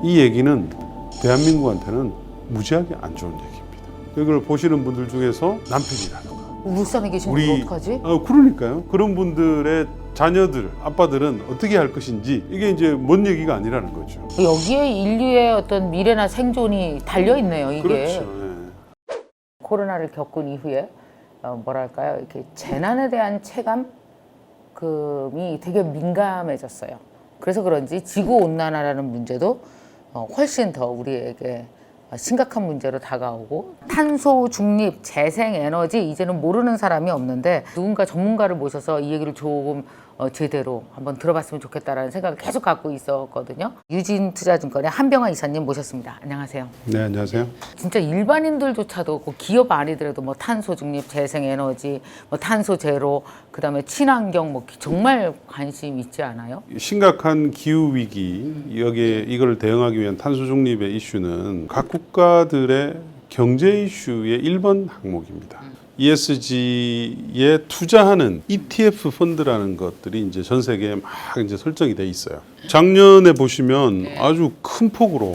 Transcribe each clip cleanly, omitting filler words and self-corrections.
이 얘기는 대한민국한테는 무지하게 안 좋은 얘기입니다. 이걸 보시는 분들 중에서 남편이라든가 울산에 계신 분들 어떡하지? 그러니까요. 그런 분들의 자녀들, 아빠들은 어떻게 할 것인지 이게 이제 먼 얘기가 아니라는 거죠. 여기에 인류의 어떤 미래나 생존이 달려있네요, 이게. 그렇죠. 네. 코로나를 겪은 이후에 뭐랄까요, 이렇게 재난에 대한 체감이 되게 민감해졌어요. 그래서 그런지 지구온난화라는 문제도 훨씬 더 우리에게 심각한 문제로 다가오고, 탄소 중립, 재생에너지 이제는 모르는 사람이 없는데 누군가 전문가를 모셔서 이 얘기를 조금 제대로 한번 들어봤으면 좋겠다라는 생각을 계속 갖고 있었거든요. 유진투자증권의 한병화 이사님 모셨습니다. 안녕하세요. 네, 안녕하세요. 진짜 일반인들조차도 기업 아니더라도 뭐 탄소 중립, 재생에너지, 뭐 탄소 제로, 그다음에 친환경 뭐 정말 관심 있지 않아요? 심각한 기후 위기 여기에 이걸 대응하기 위한 탄소 중립의 이슈는 각 국가들의 경제 이슈의 1번 항목입니다. ESG에 투자하는 ETF 펀드라는 것들이 이제 전 세계에 막 이제 설정이 돼 있어요. 작년에 보시면 아주 큰 폭으로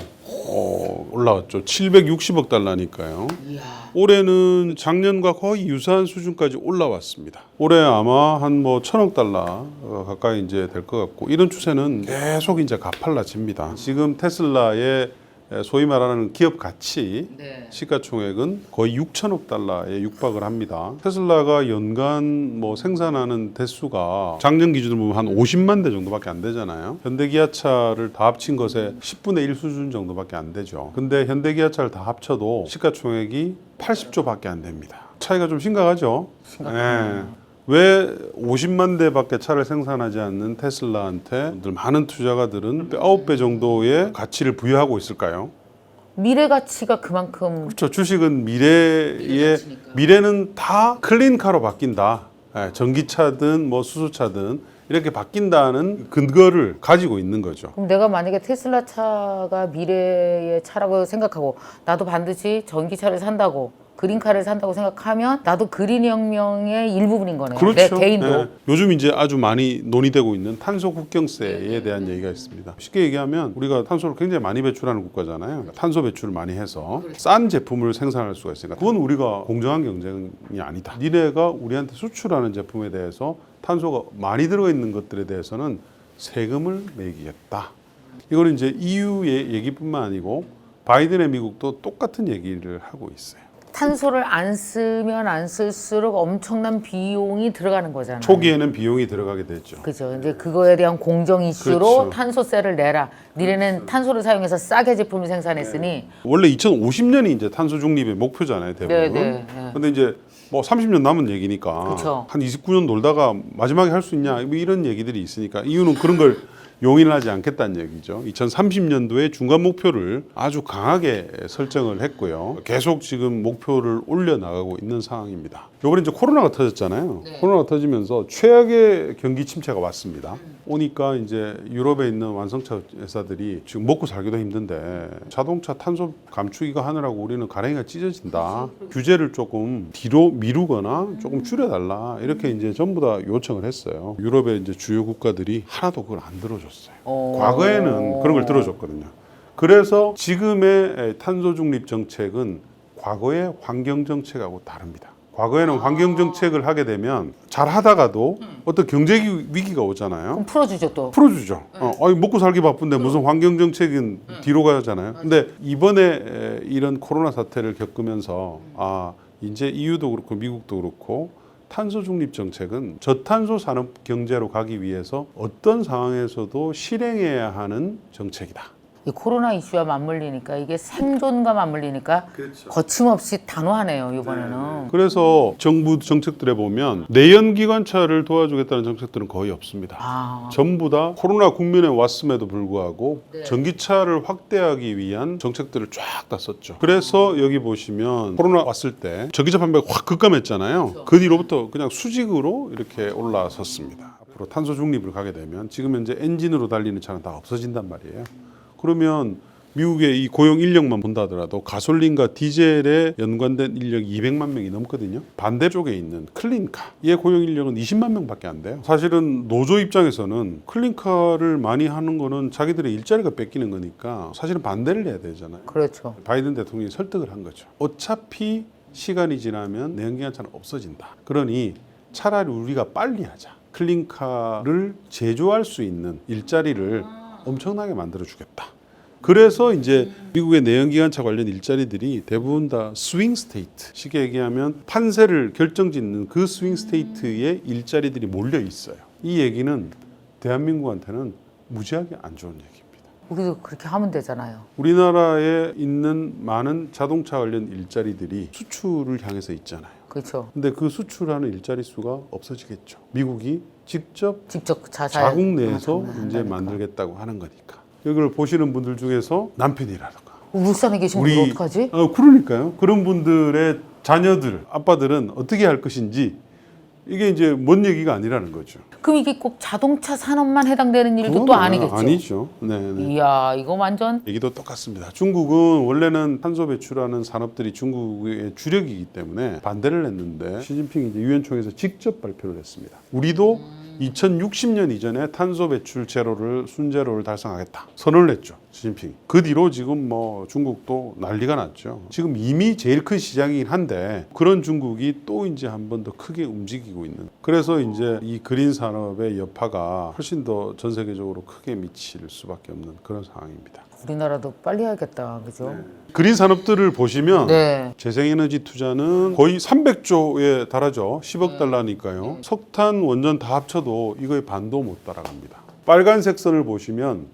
올라왔죠. 760억 달러니까요. 이야. 올해는 작년과 거의 유사한 수준까지 올라왔습니다. 올해 아마 한 뭐 1,000억 달러 가까이 이제 될 것 같고, 이런 추세는 계속 이제 가팔라집니다. 지금 테슬라의 소위 말하는 기업 가치 시가총액은 거의 6천억 달러에 육박을 합니다. 테슬라가 연간 뭐 생산하는 대수가 작년 기준으로 보면 한 50만 대 정도밖에 안 되잖아요. 현대기아차를 다 합친 것에 10분의 1 수준 정도밖에 안 되죠. 근데 현대기아차를 다 합쳐도 시가총액이 80조밖에 안 됩니다. 차이가 좀 심각하죠. 네. 왜 50만 대밖에 차를 생산하지 않는 테슬라한테 많은 투자가들은 9배 정도의 가치를 부여하고 있을까요? 미래 가치가 그만큼. 그렇죠. 주식은 미래는 다 클린카로 바뀐다. 전기차든 뭐 수소차든 이렇게 바뀐다는 근거를 가지고 있는 거죠. 그럼 내가 만약에 테슬라 차가 미래의 차라고 생각하고 나도 반드시 전기차를 산다고, 그린카를 산다고 생각하면 나도 그린 혁명의 일부분인 거네요. 그렇죠. 내 개인도. 네. 요즘 이제 아주 많이 논의되고 있는 탄소 국경세에 대한 얘기가 있습니다. 쉽게 얘기하면 우리가 탄소를 굉장히 많이 배출하는 국가잖아요. 탄소 배출을 많이 해서 싼 제품을 생산할 수가 있으니까 그건 우리가 공정한 경쟁이 아니다. 니네가 우리한테 수출하는 제품에 대해서 탄소가 많이 들어가 있는 것들에 대해서는 세금을 매기겠다. 이걸 이제 EU의 얘기뿐만 아니고 바이든의 미국도 똑같은 얘기를 하고 있어요. 탄소를 안 쓰면 안 쓸수록 엄청난 비용이 들어가는 거잖아요. 초기에는 비용이 들어가게 되죠. 그죠. 이제 그거에 대한 공정 이슈로 그렇죠. 탄소세를 내라. 니네는 탄소를 사용해서 싸게 제품을 생산했으니. 원래 2050년이 이제 탄소 중립의 목표잖아요, 대부분. 네. 근데 이제 뭐 30년 남은 얘기니까 그쵸. 한 29년 놀다가 마지막에 할 수 있냐 뭐 이런 얘기들이 있으니까 이유는 그런 걸 용인을 하지 않겠다는 얘기죠. 2030년도에 중간 목표를 아주 강하게 설정을 했고요. 계속 지금 목표를 올려나가고 있는 상황입니다. 이번에 이제 코로나가 터졌잖아요. 코로나가 터지면서 최악의 경기 침체가 왔습니다. 오니까 이제 유럽에 있는 완성차 회사들이 지금 먹고 살기도 힘든데 자동차 탄소 감추기가 하느라고 우리는 가랭이가 찢어진다. 규제를 조금 뒤로 미루거나 조금 줄여달라. 이렇게 이제 전부 다 요청을 했어요. 유럽의 이제 주요 국가들이 하나도 그걸 안 들어줬어요. 과거에는 그런 걸 들어줬거든요. 그래서 지금의 탄소 중립 정책은 과거의 환경 정책하고 다릅니다. 과거에는 환경 정책을 하게 되면 잘 하다가도 어떤 경제 위기가 오잖아요. 그럼 풀어주죠 또. 풀어주죠. 아니, 먹고 살기 바쁜데 무슨 환경 정책은 뒤로 가잖아요. 근데 이번에 이런 코로나 사태를 겪으면서 이제 EU도 그렇고 미국도 그렇고 탄소 중립 정책은 저탄소 산업 경제로 가기 위해서 어떤 상황에서도 실행해야 하는 정책이다. 이 코로나 이슈와 맞물리니까, 이게 생존과 맞물리니까 거침없이 단호하네요, 이번에는. 그래서 정부 정책들에 보면 내연기관차를 도와주겠다는 정책들은 거의 없습니다. 전부 다 코로나 국면에 왔음에도 불구하고 전기차를 확대하기 위한 정책들을 쫙 다 썼죠. 그래서 여기 보시면 코로나 왔을 때 전기차 판매가 확 급감했잖아요. 그 뒤로부터 그냥 수직으로 이렇게 올라섰습니다. 앞으로 탄소 중립을 가게 되면 지금 현재 엔진으로 달리는 차는 다 없어진단 말이에요. 그러면 미국의 이 고용 인력만 본다 하더라도 가솔린과 디젤에 연관된 인력이 200만 명이 넘거든요. 반대쪽에 있는 클린카의 고용 인력은 20만 명밖에 안 돼요. 사실은 노조 입장에서는 클린카를 많이 하는 거는 자기들의 일자리가 뺏기는 거니까 사실은 반대를 해야 되잖아요. 그렇죠. 바이든 대통령이 설득을 한 거죠. 어차피 시간이 지나면 내연기관차는 없어진다. 그러니 차라리 우리가 빨리 하자. 클린카를 제조할 수 있는 일자리를 엄청나게 만들어 주겠다. 그래서 이제 미국의 내연기관차 관련 일자리들이 대부분 다 스윙 스테이트, 쉽게 얘기하면 판세를 결정짓는 그 스윙 스테이트의 일자리들이 몰려 있어요. 이 얘기는 대한민국한테는 무지하게 안 좋은 얘기입니다. 우리도 그렇게 하면 되잖아요. 우리나라에 있는 많은 자동차 관련 일자리들이 수출을 향해서 있잖아요. 그렇죠. 근데 그 수출하는 일자리 수가 없어지겠죠. 미국이 직접 자살 자국 내에서 한다니까. 이제 만들겠다고 하는 거니까. 이걸 보시는 분들 중에서 남편이라든가 울산에 계신 분들 어떡하지? 그러니까요. 그런 분들의 자녀들, 아빠들은 어떻게 할 것인지 이게 이제 뭔 얘기가 아니라는 거죠. 그럼 이게 꼭 자동차 산업만 해당되는 일도 또 그건 아니겠죠? 아니죠. 네. 이야, 이거 완전 얘기도 똑같습니다. 중국은 원래는 탄소 배출하는 산업들이 중국의 주력이기 때문에 반대를 했는데 시진핑이 이제 유엔 총회에서 직접 발표를 했습니다. 우리도 2060년 이전에 탄소 배출 제로를 순제로를 달성하겠다 선언을 했죠. 시진핑. 그 뒤로 지금 뭐 중국도 난리가 났죠. 지금 이미 제일 큰 시장이긴 한데 그런 중국이 또 이제 한 번 더 크게 움직이고 있는. 그래서 이제 이 그린 산업의 여파가 훨씬 더 전 세계적으로 크게 미칠 수밖에 없는 그런 상황입니다. 우리나라도 빨리 해야겠다, 그죠? 그린 산업들을 보시면 네. 재생에너지 투자는 거의 300조에 달하죠. 10억 달러니까요. 석탄, 원전 다 합쳐도 이거의 반도 못 따라갑니다. 빨간색 선을 보시면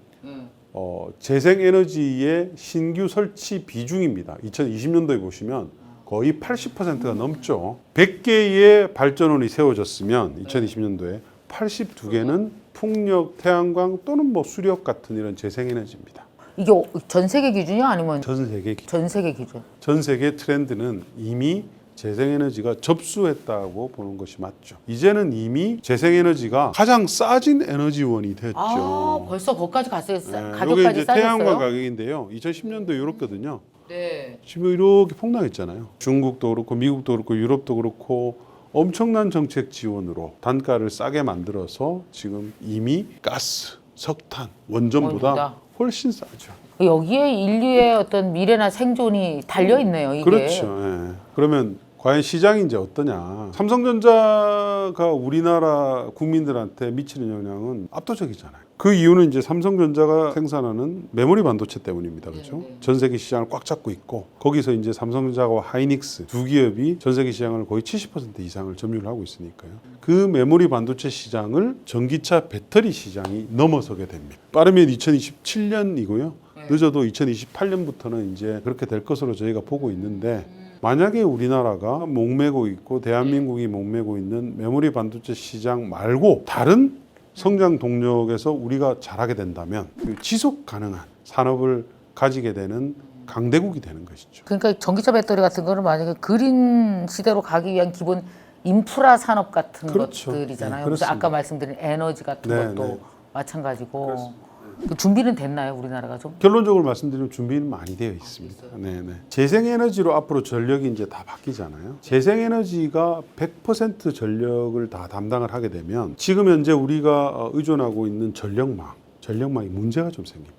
재생에너지의 신규 설치 비중입니다. 2020년도에 보시면 거의 80%가 넘죠. 100개의 발전원이 세워졌으면 2020년도에 82개는 풍력, 태양광 또는 뭐 수력 같은 이런 재생에너지입니다. 이게 전 세계 기준이요? 아니면 전 세계 전 세계 기준? 전 세계 트렌드는 이미 재생에너지가 접수했다고 보는 것이 맞죠. 이제는 이미 재생에너지가 가장 싸진 에너지원이 됐죠. 아, 벌써 거기까지 갔어요. 이게 가격까지 이제 싸졌어요? 태양광 가격인데요. 2010년도에 이렇거든요. 네. 지금 이렇게 폭락했잖아요. 중국도 그렇고 미국도 그렇고 유럽도 그렇고 엄청난 정책 지원으로 단가를 싸게 만들어서 지금 이미 가스, 석탄, 원전보다 훨씬 싸죠. 여기에 인류의 어떤 미래나 생존이 달려 있네요. 이게. 그렇죠. 예. 그러면 과연 시장이 이제 어떠냐? 삼성전자가 우리나라 국민들한테 미치는 영향은 압도적이잖아요. 그 이유는 이제 삼성전자가 생산하는 메모리 반도체 때문입니다. 그렇죠? 전 세계 시장을 꽉 잡고 있고 거기서 이제 삼성전자와 하이닉스 두 기업이 전 세계 시장을 거의 70% 이상을 점유하고 있으니까요. 그 메모리 반도체 시장을 전기차 배터리 시장이 넘어서게 됩니다. 빠르면 2027년이고요. 늦어도 2028년부터는 이제 그렇게 될 것으로 저희가 보고 있는데 만약에 우리나라가 목매고 있고 대한민국이 목매고 있는 메모리 반도체 시장 말고 다른 성장 동력에서 우리가 잘하게 된다면 지속 가능한 산업을 가지게 되는 강대국이 되는 것이죠. 그러니까 전기차 배터리 같은 거는 만약에 그린 시대로 가기 위한 기본 인프라 산업 같은 그렇죠. 것들이잖아요. 네, 그래서 그렇습니다. 아까 말씀드린 에너지 같은 네, 것도 네. 마찬가지고 그렇습니다. 그 준비는 됐나요, 우리나라가 좀? 결론적으로 말씀드리면 준비는 많이 되어 있습니다. 네네. 재생에너지로 앞으로 전력이 이제 다 바뀌잖아요. 재생에너지가 100% 전력을 다 담당을 하게 되면 지금 현재 우리가 의존하고 있는 전력망이 문제가 좀 생깁니다.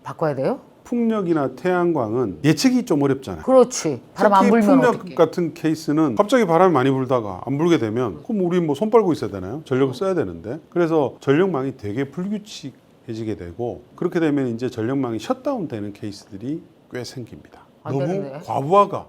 바꿔야 돼요? 풍력이나 태양광은 예측이 좀 어렵잖아요. 그렇지. 바람 안 특히 불면 풍력 어떡해. 같은 케이스는 갑자기 바람이 많이 불다가 안 불게 되면 그럼 우리 뭐 손 빨고 있어야 되나요? 전력을 써야 되는데 그래서 전력망이 되게 불규칙해지게 되고 그렇게 되면 이제 전력망이 셧다운 되는 케이스들이 꽤 생깁니다. 안 너무 되는데? 과부하가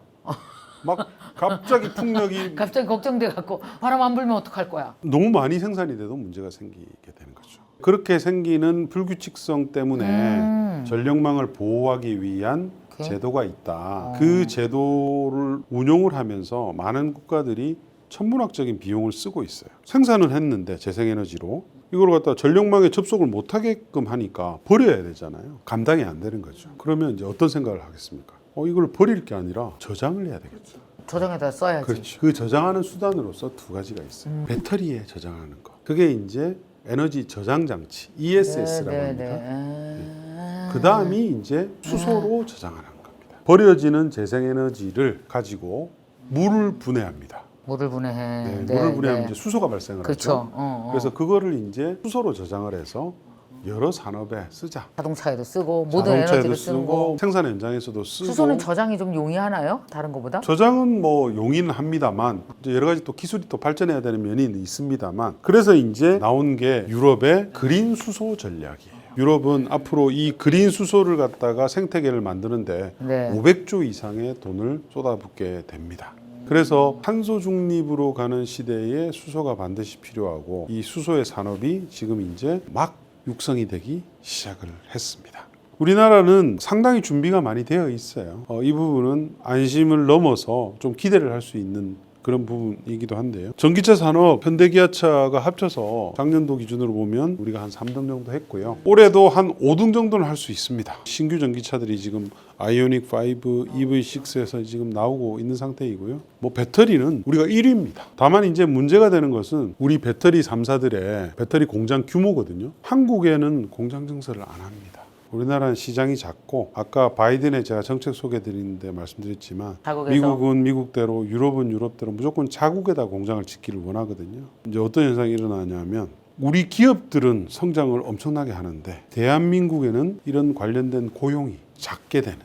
막 갑자기 풍력이 갑자기 걱정돼 갖고 바람 안 불면 어떡할 거야? 너무 많이 생산이 돼도 문제가 생기게 되는 거죠. 그렇게 생기는 불규칙성 때문에 전력망을 보호하기 위한 제도가 있다. 그 제도를 운용을 하면서 많은 국가들이 천문학적인 비용을 쓰고 있어요. 생산을 했는데 재생에너지로 이걸 갖다 전력망에 접속을 못하게끔 하니까 버려야 되잖아요. 감당이 안 되는 거죠. 그러면 이제 어떤 생각을 하겠습니까? 이걸 버릴 게 아니라 저장을 해야 되겠죠. 저장에다 써야지. 그렇죠. 그 저장하는 수단으로서 두 가지가 있어요. 배터리에 저장하는 거. 그게 이제 에너지 저장 장치 ESS라고 합니다. 그 다음이 이제 수소로 저장하는 겁니다. 버려지는 재생에너지를 가지고 물을 분해합니다. 물을 분해해. 네, 물을 분해하면 이제 수소가 발생을 그렇죠. 하죠. 그래서 그거를 이제 수소로 저장을 해서 여러 산업에 쓰자. 자동차에도 쓰고 모든 자동차에도 에너지를 쓰는 거. 생산 현장에서도 쓰고. 수소는 저장이 좀 용이하나요? 다른 것보다? 저장은 뭐 용이는 합니다만 이제 여러 가지 또 기술이 또 발전해야 되는 면이 있습니다만 그래서 이제 나온 게 유럽의 그린 수소 전략이에요. 유럽은 앞으로 이 그린 수소를 갖다가 생태계를 만드는데 네. 500조 이상의 돈을 쏟아붓게 됩니다. 그래서 탄소 중립으로 가는 시대에 수소가 반드시 필요하고 이 수소의 산업이 지금 이제 막 육성이 되기 시작을 했습니다. 우리나라는 상당히 준비가 많이 되어 있어요. 이 부분은 안심을 넘어서 좀 기대를 할 수 있는 그런 부분이기도 한데요. 전기차 산업, 현대기아차가 합쳐서 작년도 기준으로 보면 우리가 한 3등 정도 했고요. 올해도 한 5등 정도는 할 수 있습니다. 신규 전기차들이 지금 아이오닉 5, EV6에서 지금 나오고 있는 상태이고요. 뭐 배터리는 우리가 1위입니다. 다만 이제 문제가 되는 것은 우리 배터리 3사들의 배터리 공장 규모거든요. 한국에는 공장 증설을 안 합니다. 우리나라는 시장이 작고 아까 바이든의 제가 정책 소개드리는데 말씀드렸지만 자국에서. 미국은 미국대로 유럽은 유럽대로 무조건 자국에다 공장을 짓기를 원하거든요. 이제 어떤 현상이 일어나냐면 우리 기업들은 성장을 엄청나게 하는데 대한민국에는 이런 관련된 고용이 작게 되는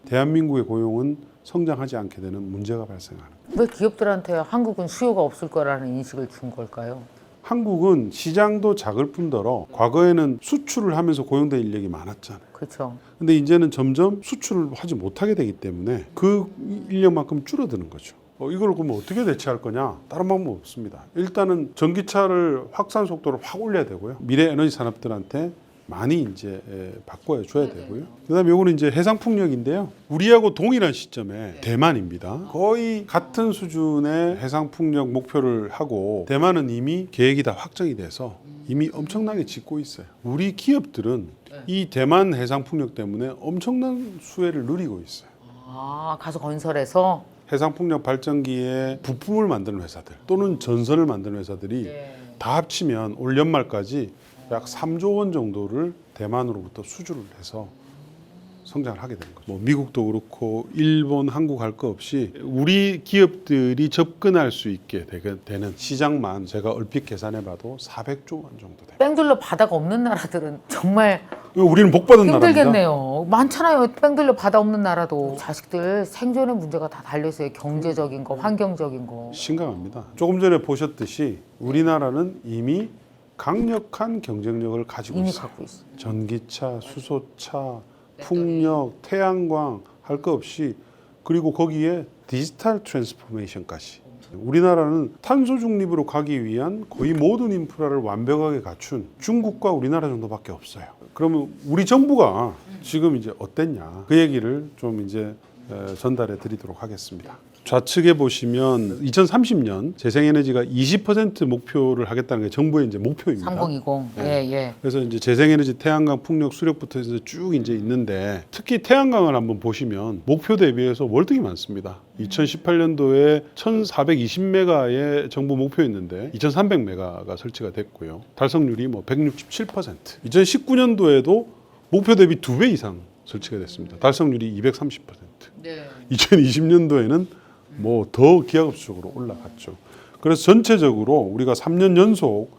대한민국의 고용은 성장하지 않게 되는 문제가 발생하는 거예요. 왜 기업들한테 한국은 수요가 없을 거라는 인식을 준 걸까요? 한국은 시장도 작을 뿐더러 과거에는 수출을 하면서 고용된 인력이 많았잖아요. 그렇죠. 근데 이제는 점점 수출을 하지 못하게 되기 때문에 그 인력만큼 줄어드는 거죠. 이걸 그러면 어떻게 대체할 거냐? 다른 방법 없습니다. 일단은 전기차를 확산 속도를 확 올려야 되고요. 미래 에너지 산업들한테 많이 이제 바꿔 줘야 되고요. 그다음에 요거는 이제 해상 풍력인데요. 우리하고 동일한 시점에 대만입니다. 거의 같은 수준의 해상 풍력 목표를 하고 대만은 이미 계획이 다 확정이 돼서 이미 엄청나게 짓고 있어요. 우리 기업들은 이 대만 해상 풍력 때문에 엄청난 수혜를 누리고 있어요. 아, 가서 건설해서 해상풍력 발전기에 부품을 만드는 회사들 또는 전선을 만드는 회사들이 다 합치면 올 연말까지 약 3조 원 정도를 대만으로부터 수주를 해서 성장을 하게 되는 거죠. 뭐 미국도 그렇고 일본, 한국 할 거 없이 우리 기업들이 접근할 수 있게 되는 시장만 제가 얼핏 계산해봐도 400조 원 정도 돼요. 뺑둘러 바다가 없는 나라들은 정말 우리는 복 받은 나라입니다. 힘들겠네요. 많잖아요. 뺑둘러 바다 없는 나라도. 자식들 생존의 문제가 다 달려있어요. 경제적인 거, 환경적인 거. 심각합니다. 조금 전에 보셨듯이 우리나라는 이미 강력한 경쟁력을 가지고 이미 있어요. 갖고 있어. 전기차, 수소차, 풍력, 태양광 할 거 없이 그리고 거기에 디지털 트랜스포메이션까지. 우리나라는 탄소 중립으로 가기 위한 거의 모든 인프라를 완벽하게 갖춘 중국과 우리나라 정도밖에 없어요. 그러면 우리 정부가 지금 이제 어땠냐 그 얘기를 좀 이제 전달해 드리도록 하겠습니다. 좌측에 보시면 2030년 재생에너지가 20% 목표를 하겠다는 게 정부의 이제 목표입니다. 3020. 예. 그래서 이제 재생에너지, 태양광, 풍력, 수력부터 해서 쭉 이제 있는데 특히 태양광을 한번 보시면 목표 대비해서 월등히 많습니다. 2018년도에 1,420메가의 정부 목표였는데 2,300메가가 설치가 됐고요. 달성률이 뭐 167%. 2019년도에도 목표 대비 2배 이상 설치가 됐습니다. 달성률이 230%. 네. 2020년도에는 뭐 더 기하급수적으로 올라갔죠. 그래서 전체적으로 우리가 3년 연속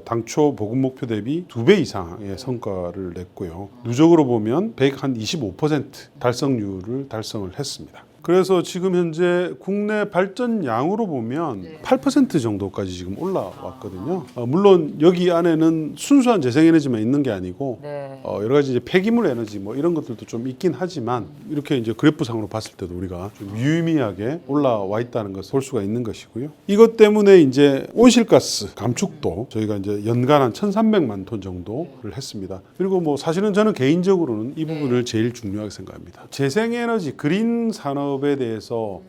당초 보급 목표 대비 2배 이상의 성과를 냈고요. 누적으로 보면 125% 달성률을 달성을 했습니다. 그래서 지금 현재 국내 발전량으로 보면 8% 정도까지 지금 올라왔거든요. 물론 여기 안에는 순수한 재생에너지만 있는 게 아니고 여러 가지 이제 폐기물 에너지 뭐 이런 것들도 좀 있긴 하지만 이렇게 이제 그래프상으로 봤을 때도 우리가 좀 유의미하게 올라와 있다는 것을 볼 수가 있는 것이고요. 이것 때문에 이제 온실가스 감축도 저희가 이제 연간 한 1,300만 톤 정도를 했습니다. 그리고 뭐 사실은 저는 개인적으로는 이 부분을 제일 중요하게 생각합니다. 재생에너지 그린 산업 에 대해서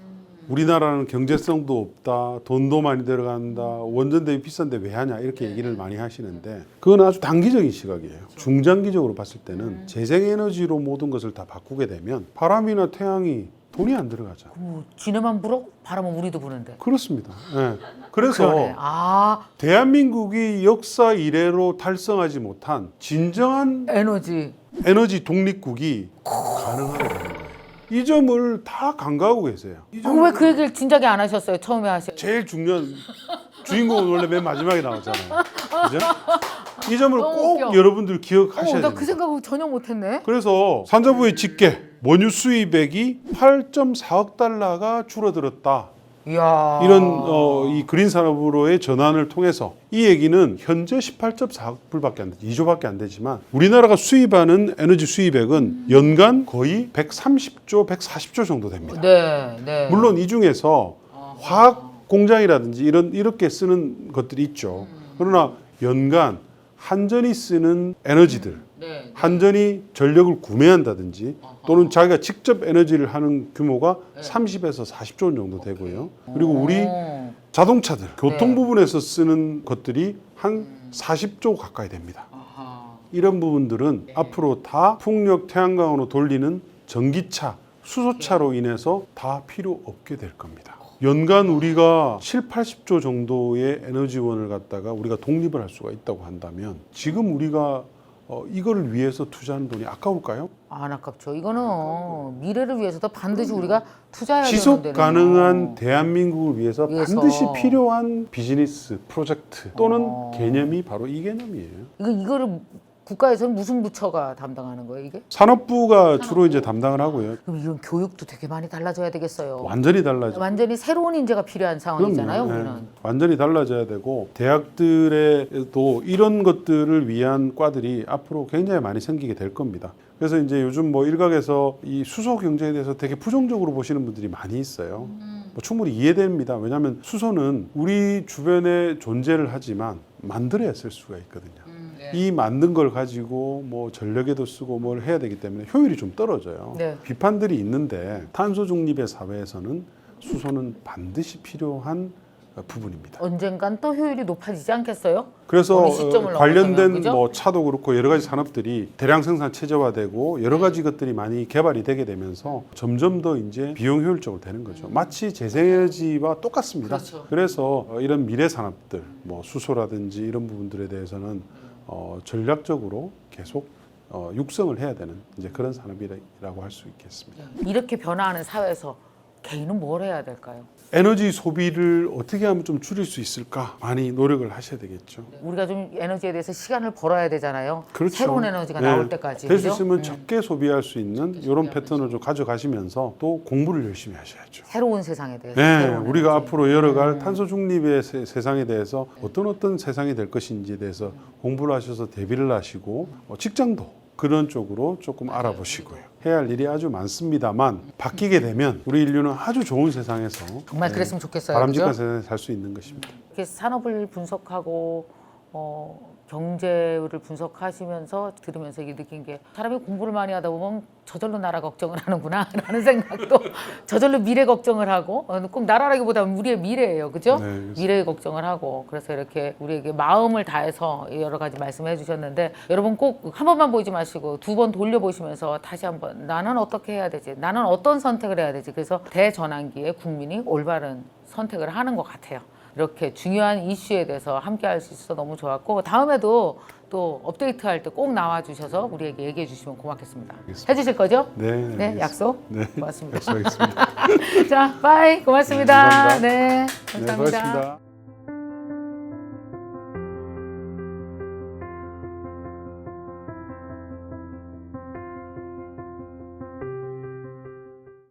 우리나라는 경제성도 없다, 돈도 많이 들어간다, 원전 대비 비싼데 왜 하냐 이렇게 얘기를 많이 하시는데 그건 아주 단기적인 시각이에요. 중장기적으로 봤을 때는 재생에너지로 모든 것을 다 바꾸게 되면 바람이나 태양이 돈이 안 들어가죠. 지네만 불어? 바람은 우리도 부는데. 그렇습니다. 네. 그래서 그러네. 대한민국이 역사 이래로 달성하지 못한 진정한 에너지. 에너지 독립국이 가능하게 되는 거예요. 이 점을 다 간과하고 계세요. 왜 그 얘기를 진작에 안 하셨어요? 처음에 하셨. 제일 중요한 주인공은 원래 맨 마지막에 나오잖아요. 그죠? 이 점을 너무 꼭 웃겨. 여러분들 기억하셔야 나 됩니다. 그 생각을 전혀 못했네. 그래서 산자부의 집계 원유 수입액이 8.4억 달러가 줄어들었다. 이야. 이런 이 그린 산업으로의 전환을 통해서 이 얘기는 현재 18.4억 불밖에 안 되지 2조밖에 안 되지만 우리나라가 수입하는 에너지 수입액은 연간 거의 130조, 140조 정도 됩니다. 네. 물론 이 중에서 화학 공장이라든지 이렇게 쓰는 것들이 있죠. 그러나 연간 한전이 쓰는 에너지들, 한전이 전력을 구매한다든지 또는 자기가 직접 에너지를 하는 규모가 30에서 40조 원 정도 되고요. 그리고 우리 자동차들, 교통 부분에서 쓰는 것들이 한 40조 가까이 됩니다. 이런 부분들은 앞으로 다 풍력 태양광으로 돌리는 전기차, 수소차로 인해서 다 필요 없게 될 겁니다. 연간 우리가 7, 80조 정도의 에너지원을 갖다가 우리가 독립을 할 수가 있다고 한다면 지금 우리가 이거를 위해서 투자하는 돈이 아까울까요? 안 아깝죠. 이거는 미래를 위해서도 반드시 우리가 투자해야 지속 되는 가능한 대한민국을 위해서 위해서. 반드시 필요한 비즈니스 프로젝트 또는 개념이 바로 이 개념이에요. 이거를 국가에서는 무슨 부처가 담당하는 거예요, 이게? 산업부가 주로 이제 담당을 하고요. 그럼 이런 교육도 되게 많이 달라져야 되겠어요. 완전히 달라져. 완전히 새로운 인재가 필요한 상황이잖아요, 그럼요. 우리는. 네. 완전히 달라져야 되고 대학들에도 이런 것들을 위한 과들이 앞으로 굉장히 많이 생기게 될 겁니다. 그래서 이제 요즘 뭐 일각에서 이 수소 경제에 대해서 되게 부정적으로 보시는 분들이 많이 있어요. 뭐 충분히 이해됩니다. 왜냐하면 수소는 우리 주변에 존재를 하지만 만들어야 쓸 수가 있거든요. 이 만든 걸 가지고 뭐 전력에도 쓰고 뭘 해야 되기 때문에 효율이 좀 떨어져요. 네. 비판들이 있는데 탄소 중립의 사회에서는 수소는 반드시 필요한 부분입니다. 언젠간 또 효율이 높아지지 않겠어요? 그래서 어느 시점을 관련된 넘어서면, 그죠? 뭐 차도 그렇고 여러 가지 산업들이 대량 생산 체제화되고 여러 가지 것들이 많이 개발이 되게 되면서 점점 더 이제 비용 효율적으로 되는 거죠. 마치 재생에너지와 똑같습니다. 그렇죠. 그래서 이런 미래 산업들, 뭐 수소라든지 이런 부분들에 대해서는 전략적으로 계속 육성을 해야 되는 이제 그런 산업이라고 할 수 있겠습니다. 이렇게 변화하는 사회에서 개인은 뭘 해야 될까요? 에너지 소비를 어떻게 하면 좀 줄일 수 있을까 많이 노력을 하셔야 되겠죠. 우리가 좀 에너지에 대해서 시간을 벌어야 되잖아요. 그렇죠. 새로운 에너지가 네. 나올 때까지. 될 수 그죠? 있으면 적게 소비할 수 있는 이런 패턴을 좀 가져가시면서 또 공부를 열심히 하셔야죠. 새로운 세상에 대해서. 네, 새로운 우리가 에너지. 앞으로 열어갈 탄소 중립의 세상에 대해서 어떤 세상이 될 것인지에 대해서 공부를 하셔서 대비를 하시고 직장도 그런 쪽으로 조금 알아보시고요. 해야 할 일이 아주 많습니다만 바뀌게 되면 우리 인류는 아주 좋은 세상에서 정말 그랬으면 좋겠어요. 바람직한 그죠? 세상에 살 수 있는 것입니다. 이렇게 산업을 분석하고 경제를 분석하시면서 들으면서 이게 느낀 게 사람이 공부를 많이 하다 보면 저절로 나라 걱정을 하는구나 라는 생각도 저절로 미래 걱정을 하고 꼭 나라라기보다는 우리의 미래예요. 그죠? 네, 그렇습니다. 미래의 걱정을 하고 그래서 이렇게 우리에게 마음을 다해서 여러 가지 말씀해 주셨는데 여러분 꼭 한 번만 보지 마시고 두 번 돌려보시면서 다시 한번 나는 어떻게 해야 되지? 나는 어떤 선택을 해야 되지? 그래서 대전환기에 국민이 올바른 선택을 하는 것 같아요. 이렇게 중요한 이슈에 대해서 함께 할 수 있어서 너무 좋았고 다음에도 또 업데이트할 때 꼭 나와주셔서 우리에게 얘기해 주시면 고맙겠습니다. 알겠습니다. 해주실 거죠? 네, 네, 알겠습니다. 약속? 네, 고맙습니다. 약속하겠습니다. 자, 빠이. 고맙습니다. 네, 감사합니다. 네, 네, 감사합니다. 수고하셨습니다.